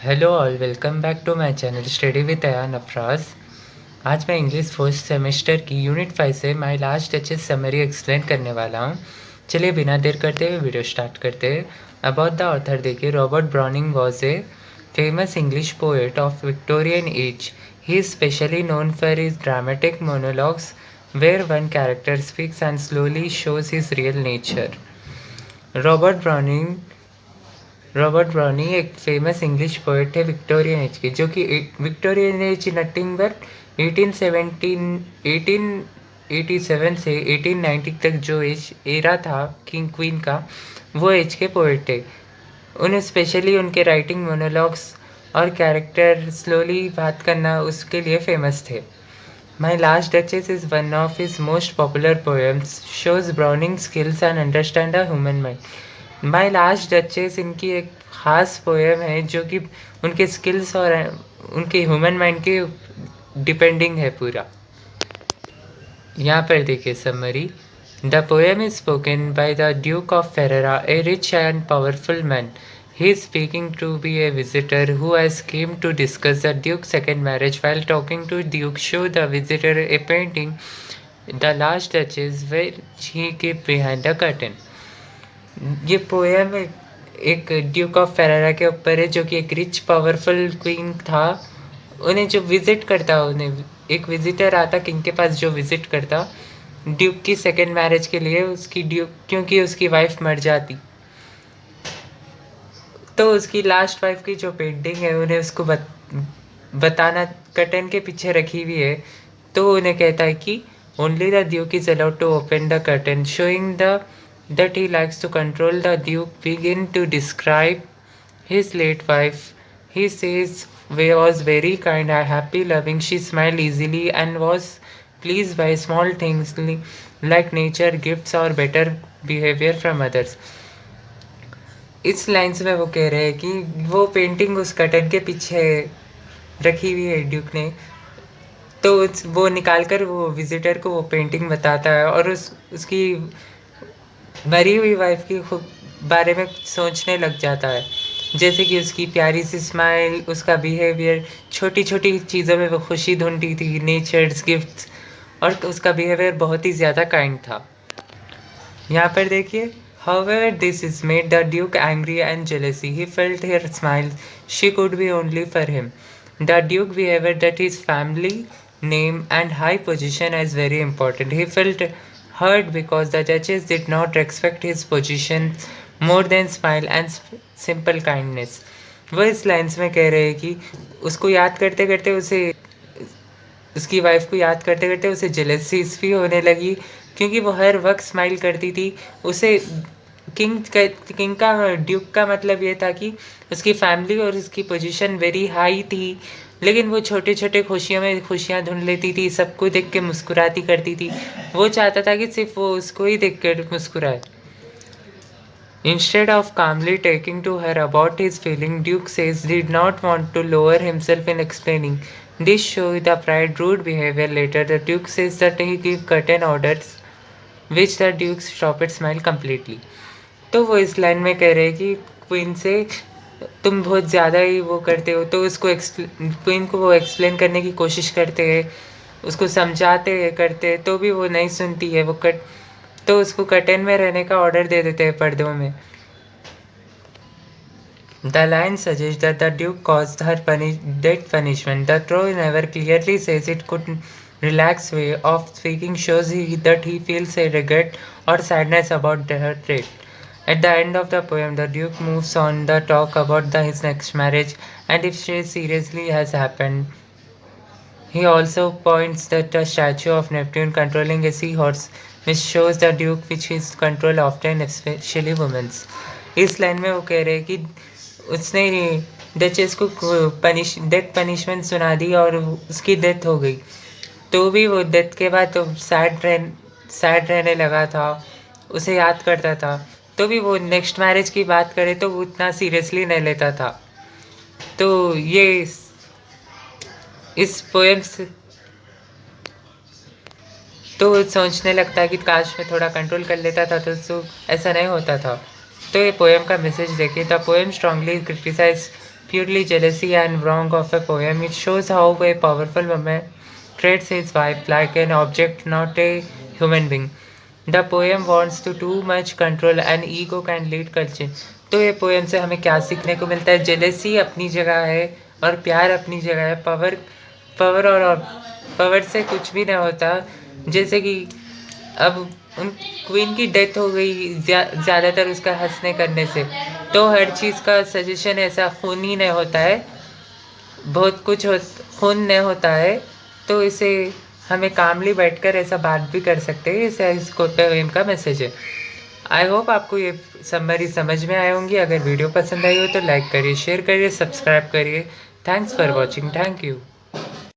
Hello all, welcome back to my channel study with Ayan Afraz. आज मैं English first semester की unit 5 से my last touches summary explain करने वाला हूँ। चलिए बिना देर करते हुए वीडियो स्टार्ट करते हैं। अबाउट द ऑथर देखिए, Robert browning was a famous English poet of Victorian age. He is specially known for his dramatic monologues where one character speaks and slowly shows his real nature. Robert browning Robert brownie एक famous English poet है Victorian age की, जो कि Victorian age nothing but 1887 से 1890 तक जो as era था king queen का, वो एज के पोएट थे। उन्हें स्पेशली उनके राइटिंग मोनोलॉग्स और कैरेक्टर स्लोली बात करना उसके लिए फेमस थे। My last duchess is one of his most popular poems, shows browning skills and understand a human mind. My last duchess इनकी एक ख़ास पोएम है जो कि उनके स्किल्स और उनके ह्यूमन माइंड के डिपेंडिंग है पूरा। यहाँ पर देखिए summary. The poem is spoken by the Duke of Ferreira, A rich and powerful man. He is speaking to be a visitor who has came to discuss the Duke's second marriage. While talking to Duke, show the visitor a painting, The Last Duchess, which he kept behind the curtain. ये poem एक Duke of Ferreira के ऊपर है, जो कि एक rich powerful queen था। उन्हें जो विजिट करता, उन्हें एक विजिटर आता किंग के पास जो विजिट करता ड्यूक की सेकेंड मैरिज के लिए, उसकी ड्यूक क्योंकि उसकी वाइफ मर जाती, तो उसकी लास्ट वाइफ की जो पेंटिंग है उन्हें उसको बताना कर्टन के पीछे रखी हुई है। तो उन्हें कहता है कि only the duke is allowed to open the curtain, showing the that he likes to control. The Duke begin to describe his late wife. He says we was very kind and happy loving. She smiled easily and was pleased by small things like nature, gifts or better behavior from others. इस lines में वो कह रहे हैं कि वो painting उस curtain के पीछे रखी हुई है ड्यूक ने, तो वो निकाल कर वो विजिटर को वो पेंटिंग बताता है और उसकी मरी हुई वाइफ की बारे में सोचने लग जाता है, जैसे कि उसकी प्यारी सी स्माइल, उसका बिहेवियर, छोटी छोटी चीज़ों में वो खुशी ढूंढती थी, नेचर्स, गिफ्ट्स, और उसका बिहेवियर बहुत ही ज़्यादा काइंड था। यहाँ पर देखिए, however this is made the Duke angry and jealousy. He felt her smile, she could be only for him. The Duke behavior that his family name and high position is very important. He felt hurt because the Duchess did not respect his position more than smile and simple kindness. वो इस lines में कह रहे हैं कि उसको याद करते करते उसे, उसकी वाइफ को याद करते करते उसे जेलसीज भी होने लगी, क्योंकि वो हर वक्त स्माइल करती थी। उसे किंग का ड्यूक का मतलब ये था कि उसकी फैमिली और उसकी पोजीशन वेरी हाई थी, लेकिन वो छोटे छोटे खुशियों में खुशियाँ ढूंढ लेती थी, सबको देख के मुस्कुराती करती थी। वो चाहता था कि सिर्फ वो उसको ही देख कर मुस्कुराए। Instead of calmly taking to her about his feeling, Duke says did not want to lower himself in explaining. This shows the pride rude behavior. Later, the Duke says that he gave curtain orders, which the Duke stopped at smile completely. तो वो इस line में कह रहे हैं कि queen से तुम बहुत ज़्यादा ही वो करते हो, तो उसको क्वीन को वो एक्सप्लेन करने की कोशिश करते हैं, उसको समझाते हैं करते हैं, तो भी वो नहीं सुनती है। वो तो उसको कर्टन में रहने का ऑर्डर दे देते हैं, पर्दों में। The line suggests that the Duke caused her death punishment. The Troy never clearly says it. Could relaxed way of speaking shows that he feels a regret or sadness about her trait. At the end of the poem, the Duke moves on the talk about his next marriage and if she seriously has happened. He also points that the statue of Neptune controlling a seahorse, which shows the Duke which his control often, especially women's. इस line में वो कह रहे हैं कि उसने duchess को death punishment सुना दी और उसकी डेथ हो गई, तो भी वो डेथ के बाद तो सैड रहने लगा था, उसे याद करता था, तो भी वो नेक्स्ट मैरिज की बात करे तो वो उतना सीरियसली नहीं लेता था। तो ये इस पोएम से तो सोचने लगता है कि काश मैं थोड़ा कंट्रोल कर लेता था तो ऐसा नहीं होता था। तो ये पोएम का मैसेज देखिए। The poem strongly criticise purely jealousy and wrong of a poem. It shows how a powerful woman treats his wife like an object, not a human being. The poem wants to too much control and ego can lead culture. तो ये poem से हमें क्या सीखने को मिलता है? Jealousy अपनी जगह है और प्यार अपनी जगह है। पावर और पावर से कुछ भी नहीं होता। जैसे कि अब उन क्वीन की डेथ हो गई ज़्यादातर उसका हंसने करने से, तो हर चीज़ का सजेशन ऐसा खून ही नहीं होता है, बहुत कुछ खून नहीं होता है। तो इसे हमें कामली बैठकर ऐसा बात भी कर सकते हैं। इसे इसको पोएम का मैसेज है। आई होप आपको ये समरी समझ में आए होंगी। अगर वीडियो पसंद आई हो तो लाइक करिए, शेयर करिए, सब्सक्राइब करिए। Thanks for watching. Thank you.